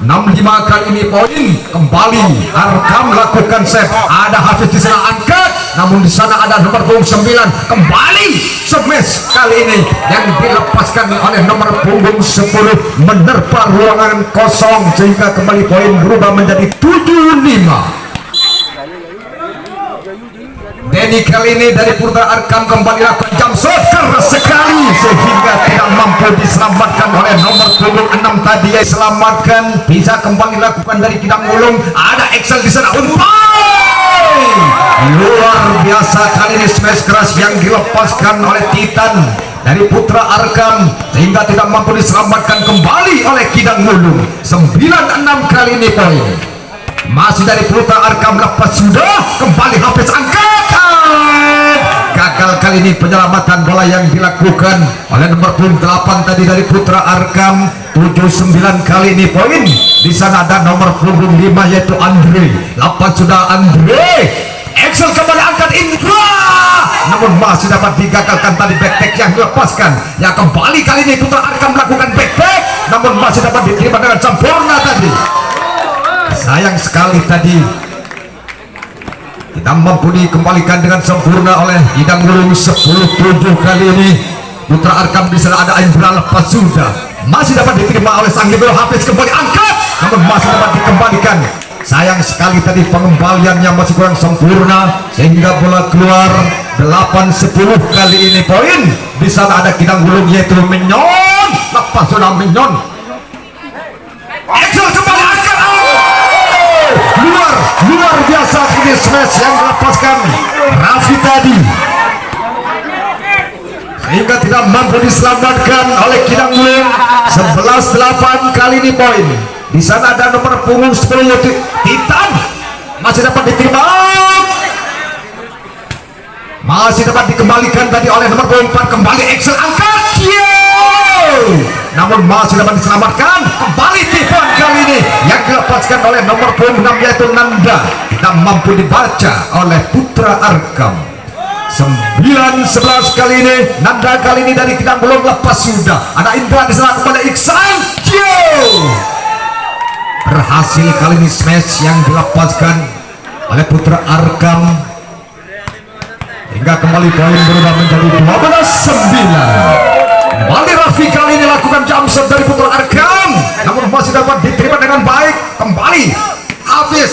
65 kali ini poin kembali Arkam lakukan save. Ada Hafiz di sana angkat, namun di sana ada nomor punggung 9 kembali smash kali ini yang dilepaskan oleh nomor punggung 10 menerpa ruangan kosong sehingga kembali poin berubah menjadi 75. Denny kali ini dari Putra Arkam kembali lakukan jump shot keras sekali sehingga tidak mampu diselamatkan oleh nomor punggung 6 tadi. Yang selamatkan bisa kembali lakukan dari Kidang Wulung. Ada Excel di sana, umpai luar biasa kali ini smash keras yang dilepaskan oleh Titan dari Putra Arkam sehingga tidak mampu diselamatkan kembali oleh Kidang Wulung. 96 kali ini poin masih dari Putra Arkam. Lepas sudah kembali Hafiz angkat, gagal kali ini penyelamatan bola yang dilakukan oleh nomor punggung 8 tadi dari Putra Arkam. 79 kali ini poin. Di sana ada nomor punggung 5 yaitu Andre. 8 sudah Andre. Excel kembali angkat Indra, namun masih dapat digagalkan tadi backpack yang dilepaskan. Ya kembali kali ini Putra Arkam melakukan backpack, namun masih dapat diterima dengan sempurna tadi. Sayang sekali tadi tidak mampu dikembalikan dengan sempurna oleh Kidang Wulung. 10-7 kali ini Putra Arkam. Di sana ada Indra, lepas sudah masih dapat diterima oleh sang libero. Hafiz kembali angkat, namun masih dapat dikembalikan. Sayang sekali tadi pengembaliannya masih kurang sempurna sehingga bola keluar. 8-10 kali ini poin. Di sana ada Kidang Wulung yaitu Minyon, lepas sudah Minyon. Excel kembali angkat, luar biasa ini smash yang dilepaskan Raffi tadi sehingga tidak mampu diselamatkan oleh Kidang Wulung. 11-8 kali ini poin. Di sana ada nomor punggung 10 yaitu Titan, masih dapat diterima, masih dapat dikembalikan tadi oleh nomor punggung 4. Kembali Excel angkat, namun masih dapat diselamatkan. Kembali Titan kali ini yang dilepaskan oleh nomor punggung 6 yaitu Nanda. Tidak mampu dibaca oleh Putra Arkam. 9-11 kali ini Nanda kali ini dari Kidang Wulung. Lepas sudah ada Indra di sana kepada Iksan. Berhasil kali ini smash yang dilepaskan oleh Putra Arkam hingga kembali poin berubah menjadi 12-9. Kembali Raffi kali ini lakukan jump shot dari Putra Arkam, namun masih dapat diterima dengan baik. Kembali Hafiz,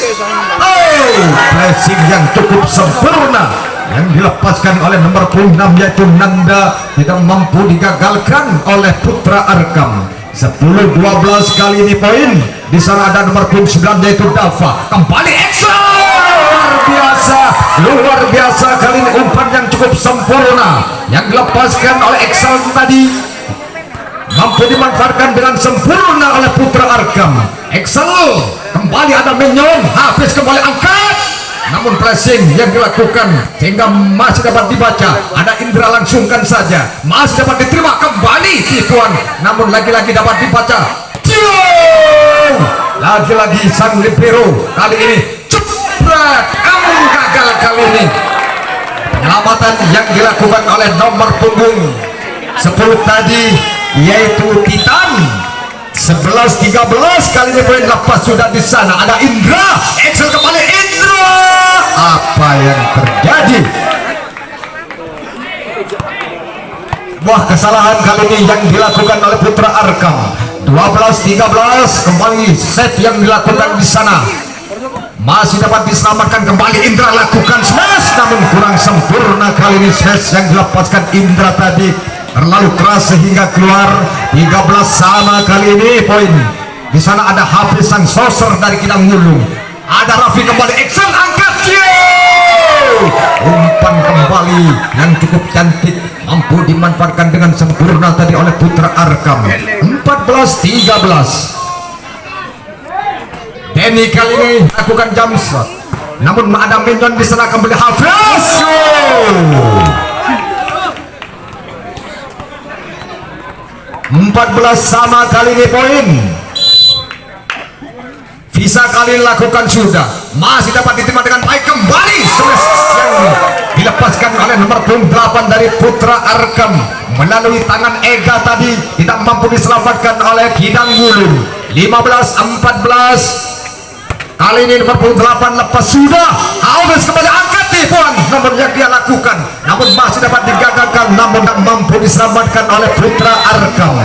blessing yang cukup sempurna yang dilepaskan oleh nomor punggung 6 yaitu Nanda. Tidak mampu digagalkan oleh Putra Arkam. 10-12 kali ini poin. Di sana ada nomor punggung 9 yaitu Dava. Kembali Excel, luar biasa kali ini umpan yang cukup sempurna yang dilepaskan oleh Excel tadi, mampu dimanfaatkan dengan sempurna oleh Putra Arkam. Excel kembali ada Minyon. Hafiz kembali angkat, namun pressing yang dilakukan sehingga masih dapat dibaca. Ada Indra, langsungkan saja, masih dapat diterima. Kembali tipuan, namun lagi-lagi dapat dibaca. Lagi-lagi sang libero kali ini cepat, namun gagal kali ini penyelamatan yang dilakukan oleh nomor punggung 10 tadi yaitu Titan. 11-13 kali ini poin. Lepas sudah di sana ada Indra. Excel kembali Indra. Apa yang terjadi? Wah, kesalahan kali ini yang dilakukan oleh Putra Arkam. 12-13 kembali set yang dilakukan di sana. Masih dapat diselamatkan. Kembali Indra lakukan smash, namun kurang sempurna kali ini smash yang dilepaskan Indra tadi. Terlalu keras sehingga keluar. 13 sama kali ini poin. Di sana ada Hafiz sang sorcerer dari Kidang Wulung. Ada Raffi kembali Excel angkat. Umpan kembali yang cukup cantik, mampu dimanfaatkan dengan sempurna tadi oleh Putra Arkam. 14-13. Denny kali ini lakukan jump shot, namun ada Minyon di sana. Kembali Hafiz. 14 sama kali ini poin. Bisa kali lakukan sudah, masih dapat diterima dengan baik. Kembali smash yang dilepaskan oleh nomor punggung 8 dari Putra Arkam. melalui tangan Ega tadi tidak mampu diselamatkan oleh Kidang Wulung. 15-14. Kali ini nomor 8 lepas sudah habis kembali angkat tipuan namun yang dia lakukan namun masih dapat digagalkan namun tak mampu diselamatkan oleh Putra Arkam.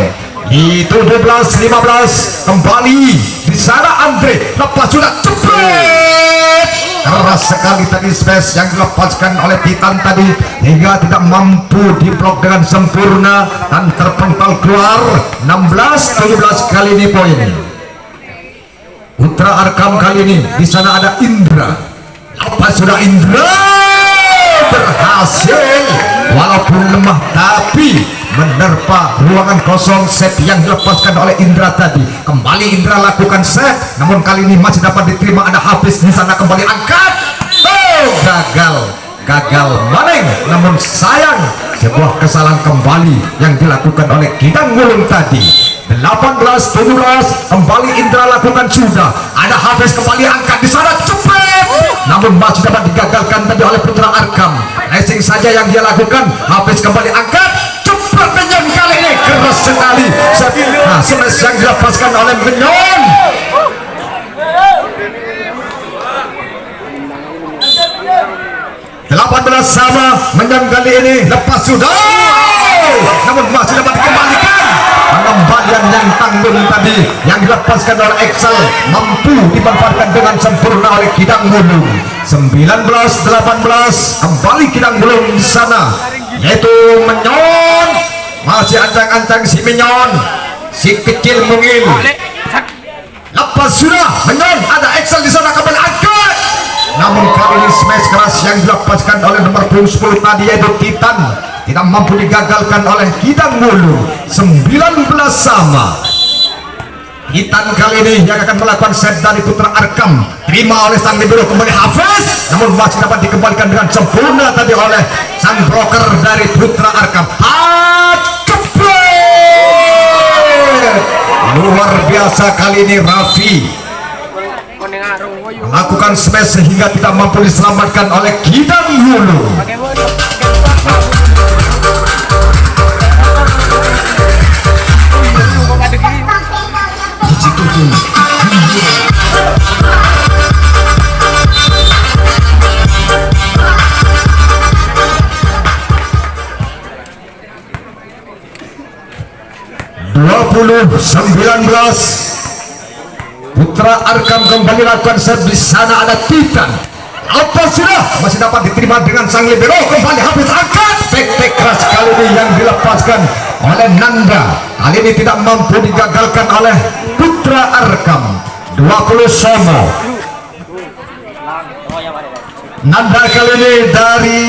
Di 17-15 kembali di sana Andre lepas sudah cepet keras sekali tadi space yang dilepaskan oleh Titan tadi hingga tidak mampu diblok dengan sempurna dan terpental keluar. 16-17 kali ini poin Putra Arkam. Kali ini di sana ada Indra. Apa sudah Indra berhasil walaupun lemah tapi menerpa ruangan kosong set yang dilepaskan oleh Indra tadi. Kembali Indra lakukan set namun kali ini masih dapat diterima. Ada Hafiz di sana kembali angkat. Gagal maning namun sayang sebuah kesalahan kembali yang dilakukan oleh Kidang Wulung tadi. 18-17 kembali Indra lakukan sudah ada Hafiz kembali angkat di sana cepet namun masih dapat digagalkan tadi oleh Putra Arkam. Racing saja yang dia lakukan. Hafiz kembali angkat cepet Menyon kali ini keras sekali. Smash yang dilepaskan oleh Menyon. 18 sama Menyon kali ini lepas sudah namun masih dapat dikembalikan. Pengembalian yang tanggung tadi yang dilepaskan oleh Excel mampu dimanfaatkan dengan sempurna oleh Kidang Wulung. 19-18 kembali Kidang Wulung di sana yaitu Menyon. Masih ancang-ancang si Menyon si kecil mungil lepas sudah Menyon ada Excel di sana kembali angkat namun kali ini smash keras yang dilepaskan oleh nomor 10 tadi yaitu Titan tidak mampu digagalkan oleh Kidang Wulung. 19 sama. Titan kali ini yang akan melakukan set dari Putra Arkam terima oleh sang libero kembali Hafiz namun masih dapat dikembalikan dengan sempurna tadi oleh sang broker dari Putra Arkam. Luar biasa kali ini Raffi melakukan smash sehingga tidak mampu diselamatkan oleh Kidang Wulung. Putra Arkam kembali lakukan serve. Di sana ada Titan. Apa sudah masih dapat diterima dengan sang libero kembali Hafiz angkat back keras kali ini yang dilepaskan oleh Nanda. Kali ini tidak mampu digagalkan oleh Putra Arkam. 20 sama. Nanda kali ini dari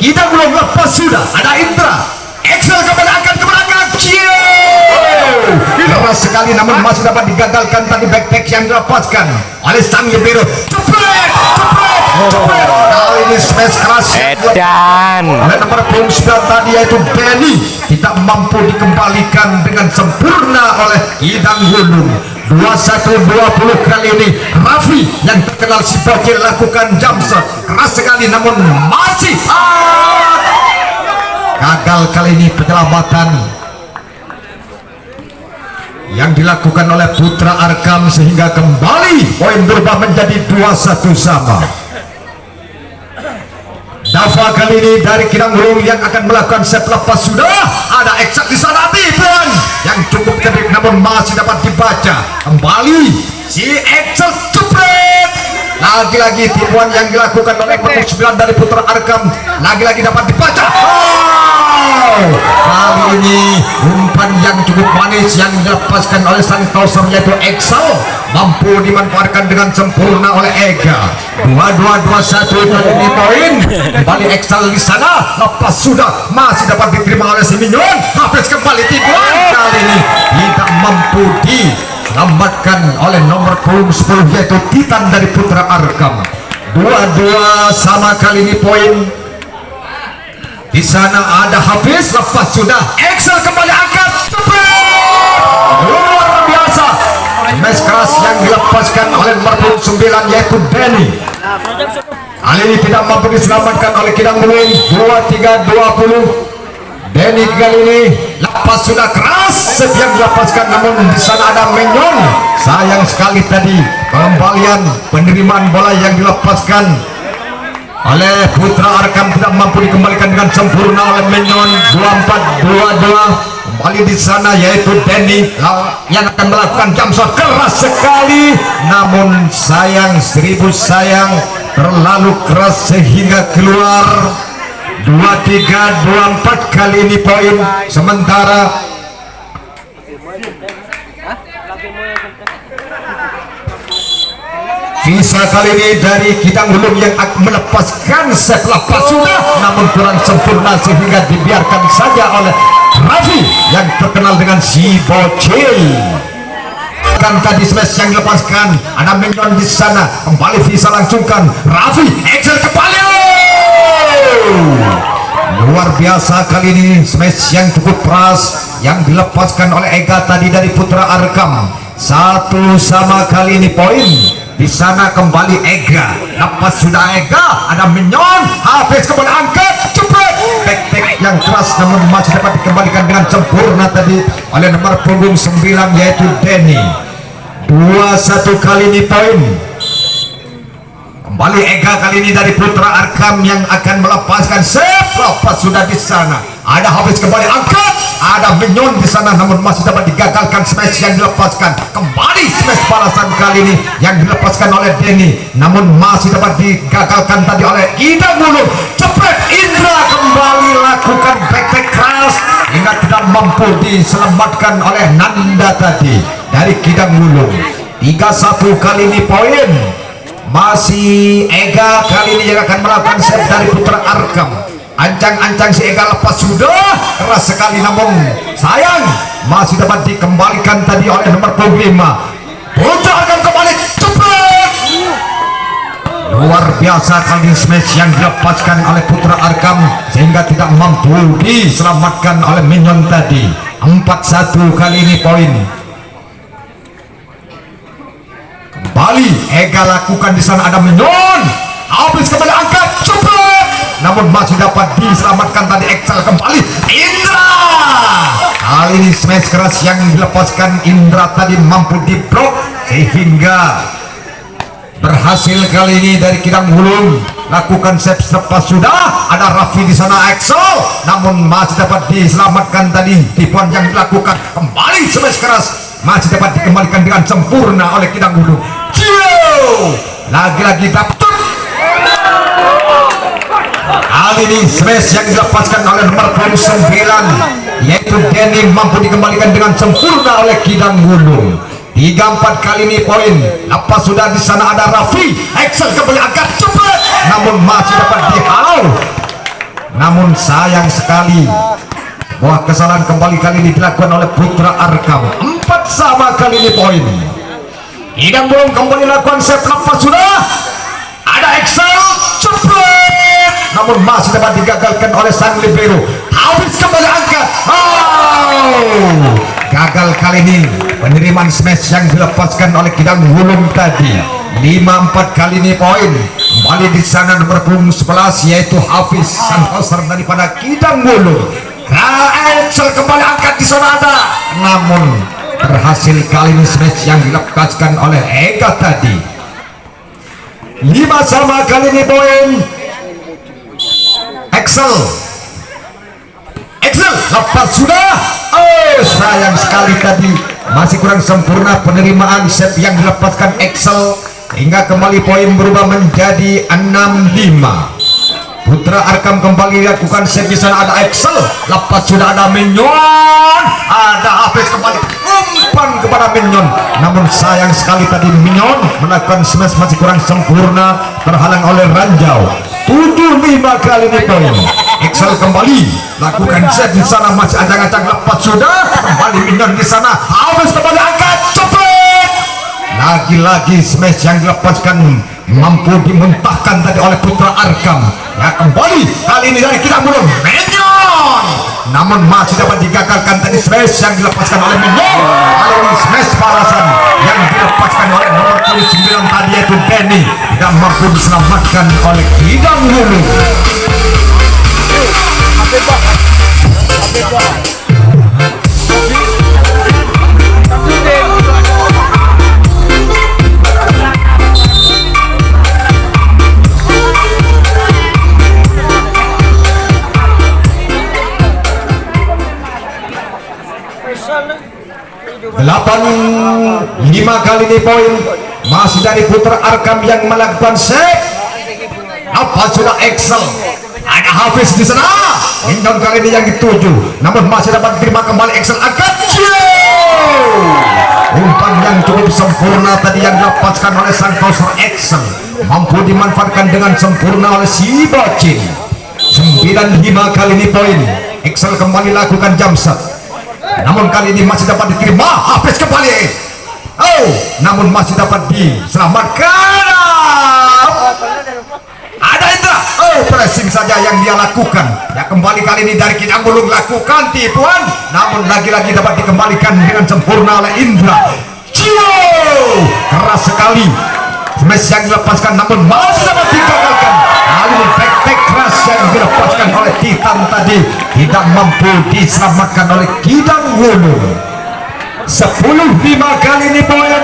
kita belum lepas sudah ada Indra. Excel kembali angkat ke belakang. Keras sekali namun masih dapat digagalkan tadi backpack yang dilepaskan oleh sang libero. Cepet. Kali ini smash keras Edan oleh nomor 9 tadi yaitu Denny tidak mampu dikembalikan dengan sempurna oleh Kidang Wulung. 21-20 kali ini Raffi yang terkenal si bocil lakukan jump shot keras sekali namun masih gagal kali ini penyelamatan yang dilakukan oleh Putra Arkam sehingga kembali poin berubah menjadi 21 sama. Dava kali ini dari Kidang Wulung yang akan melakukan set lepas sudah ada Eksak di sana tipuan yang cukup kedip namun masih dapat dibaca kembali si Eksak cepet lagi-lagi tipuan yang dilakukan oleh nomor 9 dari Putra Arkam lagi-lagi dapat dibaca. Kali ini umpan yang cukup manis yang dilepaskan oleh sang toser yaitu Excel mampu dimanfaatkan dengan sempurna oleh Ega. 22-21 kali ini poin kembali Excel di sana lepas sudah masih dapat diterima oleh si Minyon. Hafiz kembali tipuan kali ini tidak mampu diselamatkan oleh nomor 10 yaitu Titan dari Putra Arkam. 22 sama kali ini poin. Di sana ada Hafiz lepas sudah Excel kembali angkat luar biasa smash keras yang dilepaskan oleh nomor 9 yaitu Denny. Kali ini tidak mampu diselamatkan oleh Kidang Wulung. 23-20 Denny kali ini lepas sudah keras, setiap dilepaskan, namun di sana ada Menyon. Sayang sekali tadi pengembalian penerimaan bola yang dilepaskan oleh Putra Arkam tidak mampu dikembalikan dengan sempurna oleh Menyon. 24-22 kembali di sana, yaitu Denny yang akan melakukan jump shot keras sekali, namun sayang, seribu sayang, terlalu keras sehingga keluar. 23-24 kali ini poin sementara. Visa kali ini dari Kidang Wulung yang akan melepaskan setelah pas sudah, namun kurang sempurna sehingga dibiarkan saja oleh Raffi yang terkenal dengan si bocil. Kan tadi smash yang dilepaskan, ada Menyon di sana, kembali Visa langsungkan Raffi, Excel kembali. Luar biasa kali ini smash yang cukup keras yang dilepaskan oleh Ega tadi dari Putra Arkam. 1-1 kali ini poin. Di sana kembali Ega, lepas sudah Ega, ada Menyon, habis kembali angkat, cepet back yang keras, namun masih dapat dikembalikan dengan sempurna tadi oleh nomor punggung 9 yaitu Denny. 2-1 kali ini poin. Kembali Ega kali ini dari Putra Arkam yang akan melepaskan save, lepas sudah di sana. Ada habis kembali angkat, ada Menyon di sana, namun masih dapat digagalkan smash yang dilepaskan. Kembali smash balasan kali ini yang dilepaskan oleh Denny, namun masih dapat digagalkan tadi oleh Kidang Wulung. Cepet Indra kembali lakukan back keras hingga tidak mampu diselamatkan oleh Nanda tadi dari Kidang Wulung. 3-1 kali ini poin. Masih Ega kali ini yang akan melakukan save dari Putra Arkam. Ancang-ancang si Ega lepas sudah keras sekali, namun sayang masih dapat dikembalikan tadi oleh nomor 25. Putra Arkam kembali cepat. Luar biasa kali ini smash yang dilepaskan oleh Putra Arkam sehingga tidak mampu diselamatkan oleh Menyon tadi. 4-1 kali ini poin. Kembali Ega lakukan di sana, ada Menyon, habis kembali angkat cepat, namun masih dapat diselamatkan tadi Excel kembali Indra. Kali ini smash keras yang dilepaskan Indra tadi mampu diblok sehingga berhasil kali ini dari Kidang Wulung lakukan save lepas sudah. Ada Raffi di sana Excel, namun masih dapat diselamatkan tadi tipuan yang dilakukan. Kembali smash keras masih dapat dikembalikan dengan sempurna oleh Kidang Wulung. Lagi-lagi dapat. Kali ini smash yang dilepaskan oleh nomor 9 yaitu Denny mampu dikembalikan dengan sempurna oleh Kidang Wulung. 3-4 kali ini poin. Lepas sudah di sana ada Raffi, Excel kembali angkat cepat, namun masih dapat dihalau. Namun sayang sekali, wah, kesalahan kembali kali ini dilakukan oleh Putra Arkam. 4-4 kali ini poin. Kidang Wulung kembali lakukan save, lepas sudah ada Excel cepat, namun masih dapat digagalkan oleh sang libero. Habis kembali angkat. Gagal kali ini penerimaan smash yang dilepaskan oleh Kidang Wulung tadi. 5-4 kali ini poin. Kembali di sana nomor 11 yaitu Hafiz Santoser daripada Kidang Wulung. Excel kembali angkat di sana ada, namun berhasil kali ini smash yang dilepaskan oleh Ega tadi. 5-5 kali ini poin. Excel lepas sudah. Sayang sekali tadi masih kurang sempurna penerimaan save yang dilepaskan Excel hingga kembali poin berubah menjadi 6-5. Putra Arkam kembali lakukan save di sana, ada Excel, lepas sudah ada Menyon, ada Hafiz kembali umpan kepada Menyon, namun sayang sekali tadi Menyon melakukan smash masih kurang sempurna, terhalang oleh Ranjau. 7-5 kali ini poin. Excel kembali lakukan save di sana, masih ancang-ancang, lepas sudah kembali Menyon di sana, Hafiz kembali angkat cepat. Lagi-lagi smash yang dilepaskan mampu dimuntahkan tadi oleh Putra Arkam. Ya, kembali kali ini dari Kidang Wulung Menyon, namun masih dapat digagalkan tadi smash yang dilepaskan oleh Menyon. Kali ini smash balasan yang dilepaskan oleh nomor 9 tadi yaitu Denny tidak mampu diselamatkan oleh Kidang Wulung. Lima kali ini poin masih dari Putra Arkam yang melakukan save. Apa sudah Excel? Ada Hafiz di sana. Minyon kali ini yang dituju, namun masih dapat diterima kembali Excel akan umpan yang cukup sempurna tadi yang dilepaskan oleh sang counter Excel, mampu dimanfaatkan dengan sempurna oleh si Bocin. 9-5 kali ini poin. Excel kembali lakukan jump shot, namun kali ini masih dapat diterima Hafiz kembali. Namun masih dapat diselamatkan. Ada Indra. Pressing saja yang dia lakukan. Ya, kembali kali ini dari Kidang Wulung lakukan tipuan, namun lagi-lagi dapat dikembalikan dengan sempurna oleh Indra. Keras sekali smash yang dilepaskan, namun masih dapat digagalkan. Kali ini back keras yang dilepaskan oleh Titan tadi tidak mampu diselamatkan oleh Kidang Wulung. 10-5 kali ini poin.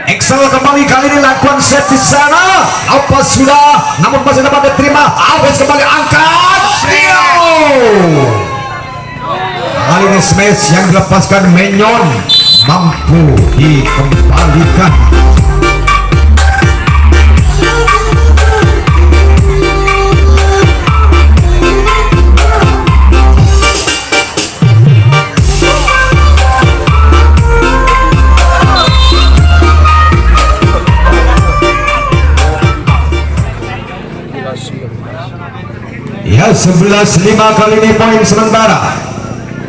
Excel kembali kali ini lakukan set di sana. Apa sudah? Namun masih dapat diterima. Habis kembali angkat. Kali ini smash yang dilepaskan Minyon mampu dikembalikan. Ya, 11-5 kali ini poin sementara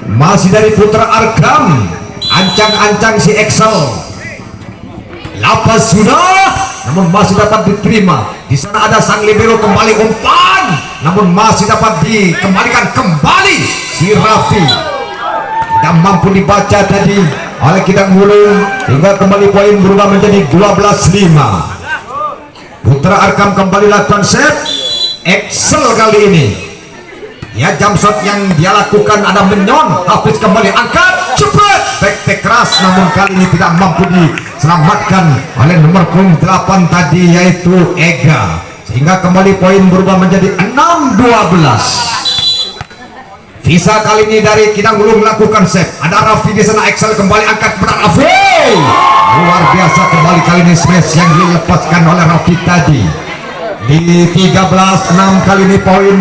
masih dari Putra Arkam. Ancang-ancang si Excel. Lapas sudah, namun masih dapat diterima. Di sana ada sang libero kembali umpan, namun masih dapat dikembalikan kembali si Raffi. Tidak mampu dibaca tadi oleh Kidang Wulung, hingga kembali poin berubah menjadi 12-5. Putra Arkam kembali lakukan set. Excel kali ini, ya, jump shot yang dia lakukan ada Minyon. Hafiz kembali angkat cepat back keras, namun kali ini tidak mampu diselamatkan oleh nomor punggung 8 tadi yaitu Ega, sehingga kembali poin berubah menjadi 6-12. Visa kali ini dari Kidang Wulung melakukan save. Ada Raffi di sana. Excel kembali angkat berat Raffi. Luar biasa kembali kali ini smash yang dilepaskan oleh Raffi tadi. Di 13-6 kali ini poin.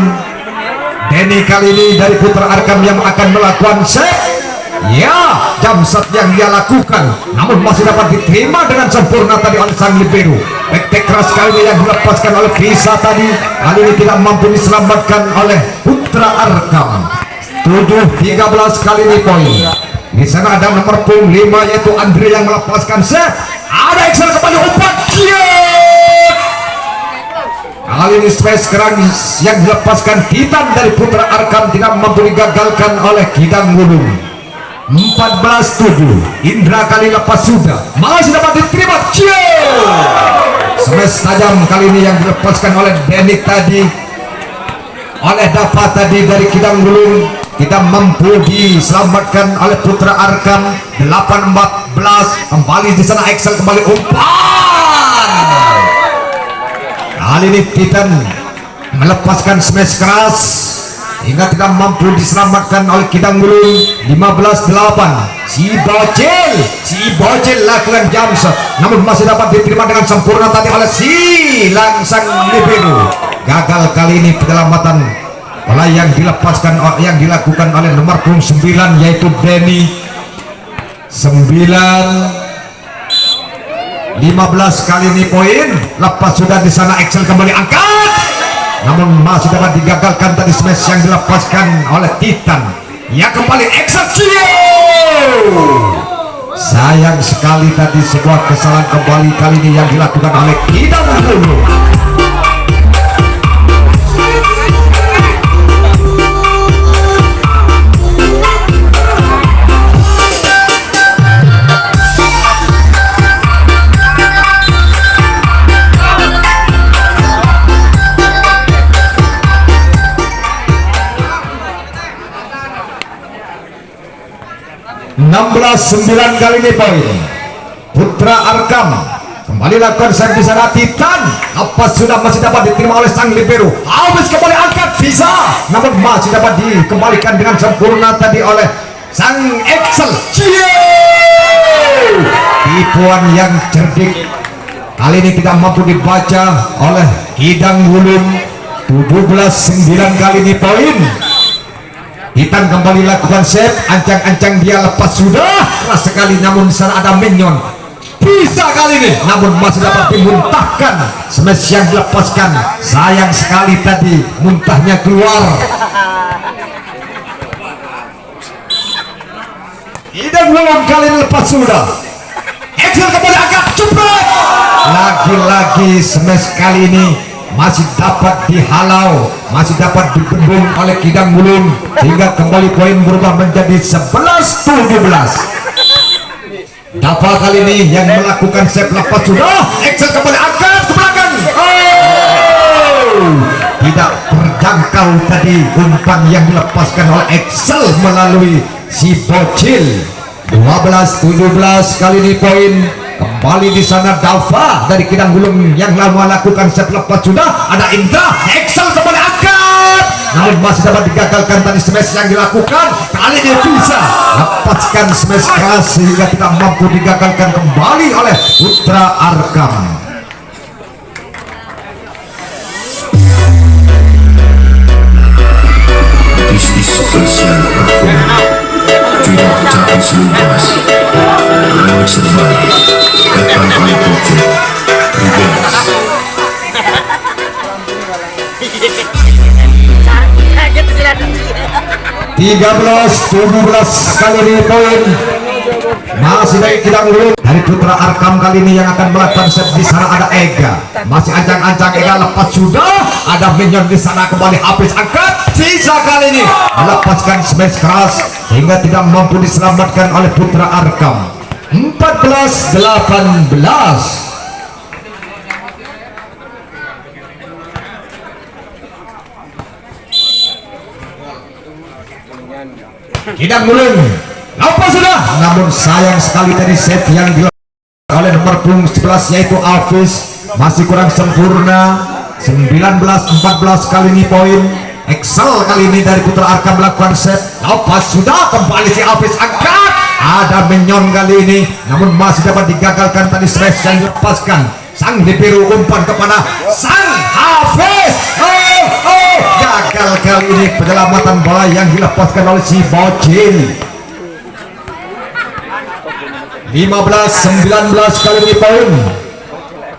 Denny kali ini dari Putra Arkam yang akan melakukan save. Ya, jump shot yang dia lakukan, namun masih dapat diterima dengan sempurna tadi oleh sang libero. Back keras kali ini yang dilepaskan oleh Visa tadi, kali ini tidak mampu diselamatkan oleh Putra Arkam. 7-13 kali ini poin. Di sana ada nomor punggung 5 yaitu Andre yang melepaskan save. Ada Excel kembali umpan. Kali ini smash keras yang dilepaskan Titan dari Putra Arkam tidak mampu digagalkan oleh Kidang Wulung. 14-7. Indra kali lepas sudah, masih dapat diterima. Smash tajam kali ini yang dilepaskan oleh Denny tadi, oleh dapat tadi dari Kidang Wulung, tidak mampu diselamatkan oleh Putra Arkam. 8-14. Kembali di sana Excel kembali umpan. Kali ini Titan melepaskan smash keras hingga tidak mampu diselamatkan oleh Kidang Wulung. 15-8. Si Bocil lakukan jump shot, namun masih dapat diterima dengan sempurna tadi oleh si langsang libero. Gagal kali ini penyelamatan bola yang dilepaskan yang dilakukan oleh nomor punggung 9 yaitu Denny. 15 kali ini poin. Lepas sudah di sana Excel kembali angkat, namun masih dapat digagalkan tadi smash yang dilepaskan oleh Titan. Ya, kembali Excel. Sayang sekali tadi sebuah kesalahan kembali kali ini yang dilakukan oleh Kidang Wulung. 16-9 kali ini poin Putra Arkam. Kembali lakukan servis di sana Titan. Apa sudah masih dapat diterima oleh sang libero. Habis kembali angkat bisa, namun masih dapat dikembalikan dengan sempurna tadi oleh sang Excel. Tipuan yang cerdik kali ini tidak mampu dibaca oleh Kidang Wulung. 17-9 kali ini poin. Titan kembali lakukan save, ancang-ancang dia lepas sudah keras sekali, namun di sana ada minion. Bisa kali ini, namun masih dapat dimuntahkan. Smash yang dilepaskan, sayang sekali tadi muntahnya keluar. Tidak belum kali ini lepas sudah. Excel kembali agak cepat. Lagi-lagi smash kali ini masih dapat dihalau, masih dapat dibendung oleh Kidang Wulung, hingga kembali poin berubah menjadi 11-17. Dava kali ini yang melakukan save lepas sudah. Excel kembali angkat ke belakang. Tidak terjangkau tadi umpan yang dilepaskan oleh Excel melalui si bocil. 12-17 kali ini poin. Kembali di sana Dava dari Kidang Wulung yang lama lakukan save lepas sudah. Ada Indra. Excel kembali angkat, namun masih dapat digagalkan tadi smash yang dilakukan. Kali ini bisa lepaskan smash keras sehingga tidak mampu digagalkan kembali oleh Putra Arkam. This is special performance. Tidak capai seluas. Lawan serbalik. Datang kali pocket. Reverse. 13-17 kali ini poin masih dari Kidang Wulung. Dari Putra Arkam kali ini yang akan melakukan set di sana ada Ega. Masih ancang-ancang Ega lepas sudah. Ada minion di sana kembali habis angkat. Sisa kali ini melepaskan smash keras hingga tidak mampu diselamatkan oleh Putra Arkam. 14-18. Kidang Wulung apa sudah, namun sayang sekali tadi set yang dilakukan oleh nomor punggung 11 yaitu Alvis masih kurang sempurna. 19-14 kali ini poin. Excel kali ini dari Putra Arkam melakukan set lepas sudah, kembali si Alvis angkat. Ada minion kali ini, namun masih dapat digagalkan tadi smash yang dilepaskan. Sang libero umpan kepada sang Hafiz. Gagal kali ini penyelamatan bola yang dilepaskan oleh si bocil. 15-19 kali ini poin.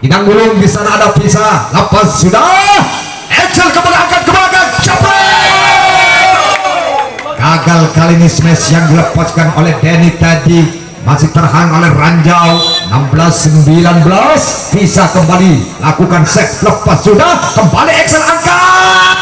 Kidang Wulung di sana ada Visa lepas sudah. Excel kembali angkat ke belakang. Gagal kali ini smash yang dilepaskan oleh Denny tadi. Masih terhang oleh Ranjau. 16-19. Bisa kembali lakukan set lepas sudah. Kembali Excel angkat.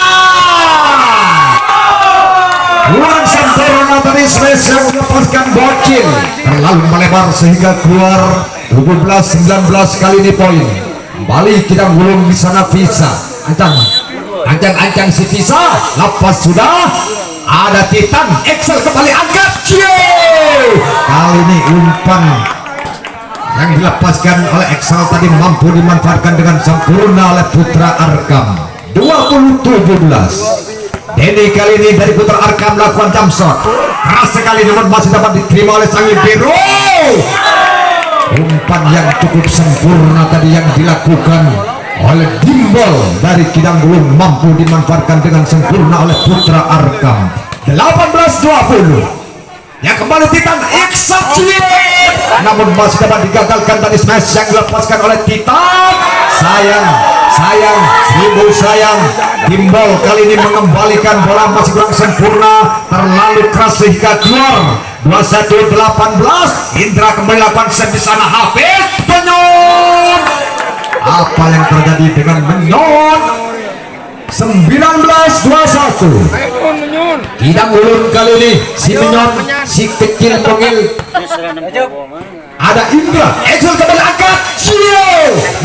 Kurang sempurna tadi smash yang dilepaskan bocil. Terlalu melebar sehingga keluar. 17-19 kali ini poin. Kembali Kidang Wulung di sana Visa. Ancang si Visa lepas sudah. Ada Titan. Excel kembali angkat. Kali ini umpan yang dilepaskan oleh Excel tadi mampu dimanfaatkan dengan sempurna oleh Putra Arkam. 20-17. Denny kali ini dari Putra Arkam melakukan jump shot keras sekali, namun masih dapat diterima oleh sang libero. Umpan yang cukup sempurna tadi yang dilakukan oleh Dimbol dari Kidang Wulung mampu dimanfaatkan dengan sempurna oleh Putra Arkam. 18-20. Yang kembali Titan Exception, namun masih dapat digagalkan tadi smash yang dilepaskan oleh Titan. Sayang, seribu sayang. Dimbol kali ini mengembalikan bola masih kurang sempurna, terlalu keras sehingga keluar. 21-18. Indra kembali lakukan set di sana. Hafiz Menyon. Apa yang terjadi dengan Menyon? 19-21. Kidang Wulung kali ini si Menyon, si kecil tongil. Ada Indra. Excel kembali angkat.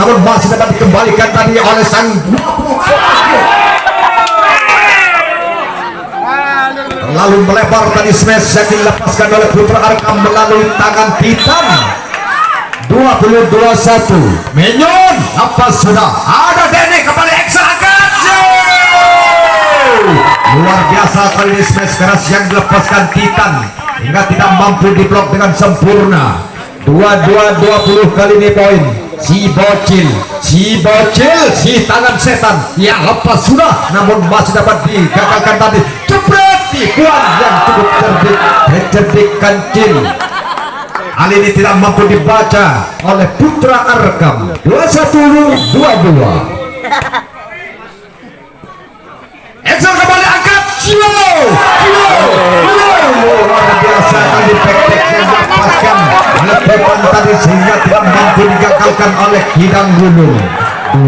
Namun masih dapat dikembalikan tadi oleh sang lalu melebar tadi smash yang dilepaskan oleh Putra Arkam melalui tangan Titan. 22-1 Minyon apa sudah ada Denny kembali Excel angkat luar biasa kali ini smash keras yang dilepaskan Titan hingga tidak mampu diblok dengan sempurna. 22-20 kali ini poin si bocil si tangan setan ya lepas sudah namun masih dapat digagalkan tadi jebret tipuan yang cukup cerdik kancil. Hal ini tidak mampu dibaca oleh Putra Arkam. 21-22 Excel kembali angkat luar biasa tadi tek-tek yang dilepaskan oleh Beban tadi sehingga tidak mampu digagalkan oleh Kidang Gunung.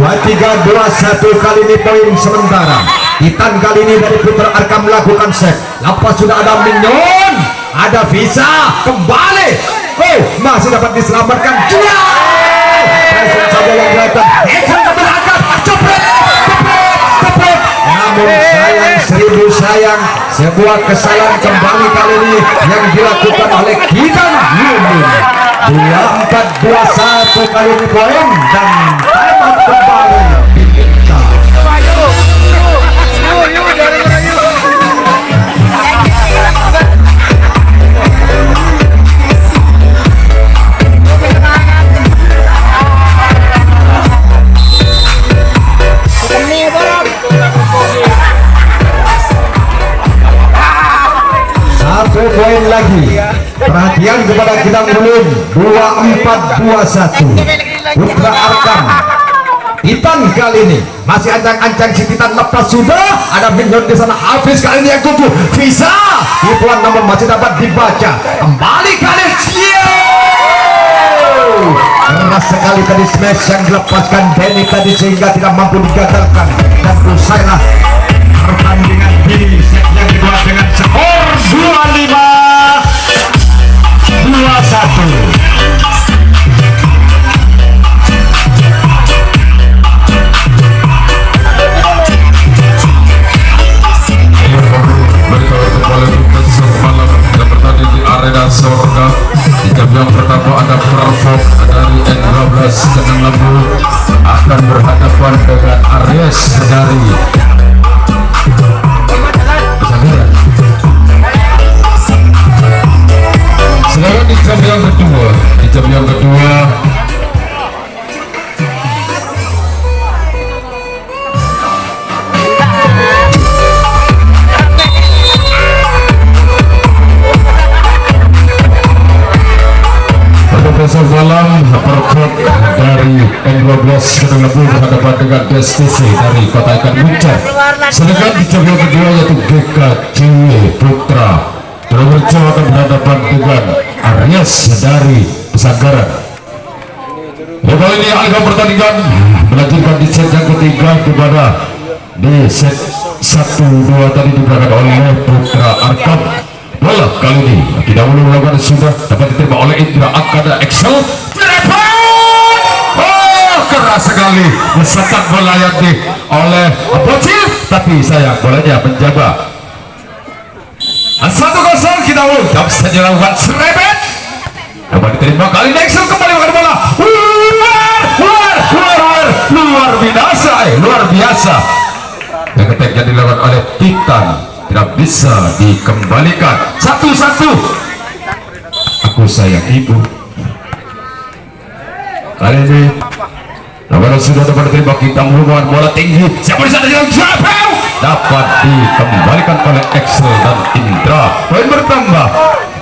23-21 kali ini poin sementara. Titan kali ini dari Putra Arkam melakukan set. Lepas sudah ada Minyon, ada Visa kembali. Oh, masih dapat diselamatkan. Presiden saja yang kelihatan. Excel kembali angkat. Cepet. Namun seribu sayang, sebuah kesalahan kembali kali ini yang dilakukan oleh Kidang Gunung. 24-21 kali ini poin dan tamat kembali. Satu poin lagi. Perhatian kepada Kidang Gunung. 24-21 Putra Arkam. Titan kali ini masih ancang-ancang si Titan lepas sudah ada Minyon di sana. Hafiz kali ini yang tutup bisa tipuan namun masih dapat dibaca kembali kali keras sekali tadi smash yang dilepaskan Denny tadi sehingga tidak mampu digagalkan dan usailah pertandingan di set yang kedua dengan skor 25-21. Arena Sorga di jam yang pertama ada Provok dari N12 Kenang Lembu akan berhadapan dengan Aries dari sedangkan di jam yang kedua malam Provok dari N12 Kenang Lembu berhadapan dengan Destisi dari Kota Ikan Muncar. Sedangkan di jam yang kedua yaitu GKJW Putra Purworejo akan berhadapan dengan Aries dari Pesanggaran. Kali ini agak pertandingan melanjutkan di set yang ketiga di mana di set 1-2 tadi diberikan oleh Putra Arkam. Bola kali ini tidak perlu melakukan sudah dapat diterima oleh Indra Akada Excel. Oh, keras sekali mesekat bola yang oleh Bocil, tapi sayang bolanya menjaga. 1-0 kita dapat saja lakukan serebet dapat diterima kali ini Excel kembali makan bola luar biasa yang ketika dilakukan oleh Titan tidak bisa dikembalikan. 1-1 aku sayang ibu. Kali ini namun sudah dapat diterima kita meluar bola tinggi siapa di sana yang jatuh dapat dikembalikan oleh Excel dan Indra. Poin bertambah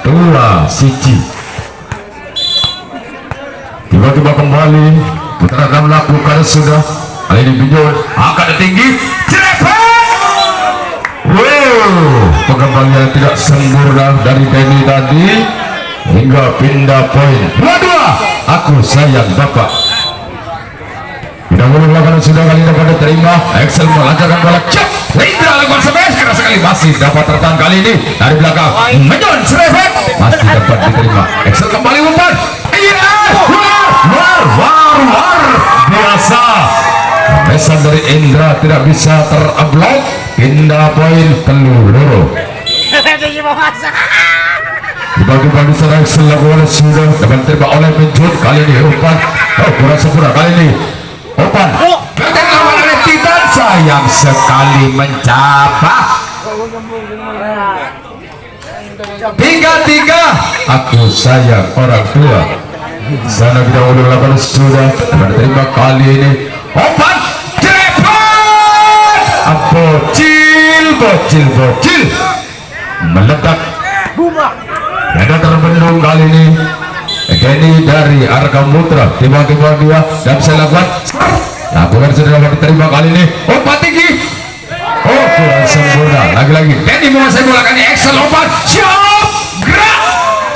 2-1. Tiba-tiba kembali kita akan melakukan sudah kali ini Minyon angkat tinggi pengembangan tidak sempurna dari Denny tadi hingga pindah poin 2-2. Aku sayang bapak. Tidak boleh melakukan sudah kali dapat diterima. Excel melancarkan bola cep Indra lakukan smash keras sekali masih dapat tertahan kali ini dari belakang Minyon serepet masih dapat diterima. Excel kembali umpan luar biasa. Pesan dari Indra tidak bisa terblok. Pindah poin peluru Dibagi-bagi secara Excel oleh sudah dapat terima oleh Menjun. Kali ini umpan kurang sempurna. Kali ini umpan lawan oleh Titan, sayang sekali mencapai 3-3. aku sayang orang tua. Sana kita ulang lakukan sudah dapat terima kali ini umpan cepat, bocil meledak. Ada terbendung kali ini. Ini dari Arkham Putra, tiba-tiba dia dan bisa lakukan. Lakukan sudah dapat diterima kali ini. Umpan tinggi. Kurang sempurna. Lagi-lagi Denny menguasai bola kali ini. Excel umpan. Siap. Gerak.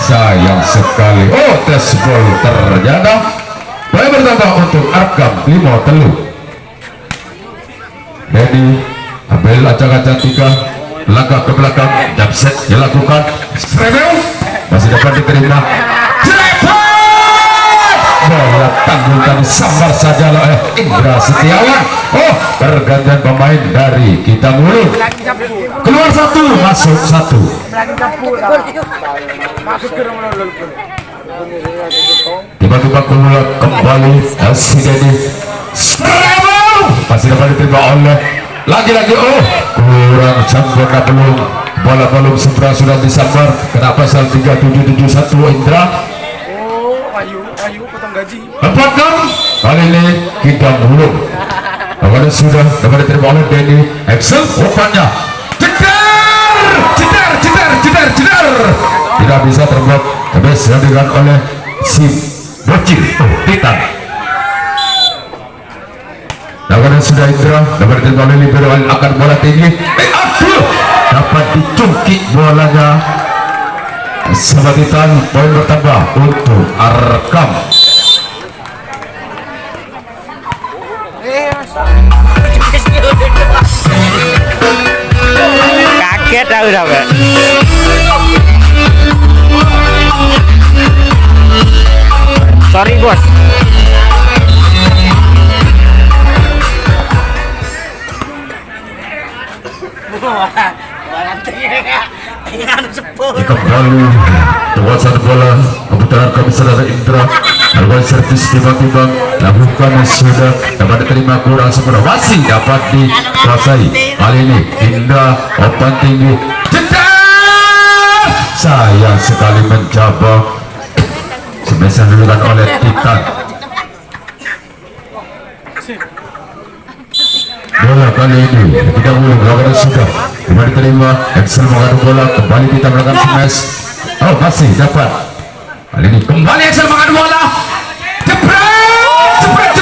Sayang sekali. Tes ball ternyata. Boleh bertambah untuk Arkham 5 telur. Denny ambil acak-acak 3 langkah ke belakang. Jump set dilakukan. Streveu masih dapat diterima. Bola tanggul tadi sambar saja oleh Indra Setiawan. Pergantian pemain dari kita mulu. Keluar 1, masuk 1. Tiba-tiba keluar kembali si Denny. Masih dapat diterima oleh lagi-lagi. Kurang sempurna, belum bola belum sempurna, sudah disambar. Kenapa pasal 3771 Indra? Ayu potong gaji. 46 kali ini kita mulung. Awalnya sudah dapat diterima oleh Denny. Excel umpannya jedar tidak bisa terbuat. Tapi dihadirkan oleh si bocil Titan. Awalnya sudah Indra dapat diterima oleh libero, akan bola tinggi. Dapat dicungkik bolanya. Sahabat Titan, poin bertambah untuk Arkham. Kaget aku sampai. Sorry bos. Kembali kekuasaan bola kebetulan kami saudara Indra lakukan servis tiba-tiba lakukan sudah dapat diterima, kurang sempurna, masih dapat dikuasai. Kali ini Indra umpan tinggi jedar, sayang sekali mencoba semasa dilakukan oleh Titan. Bola kali ini tidak boleh melakukan sudah dapat diterima. Excel mengadu bola, kembali kita melakukan smash. Masih dapat. Kali ini kembali Excel mengadu bola. Jepret.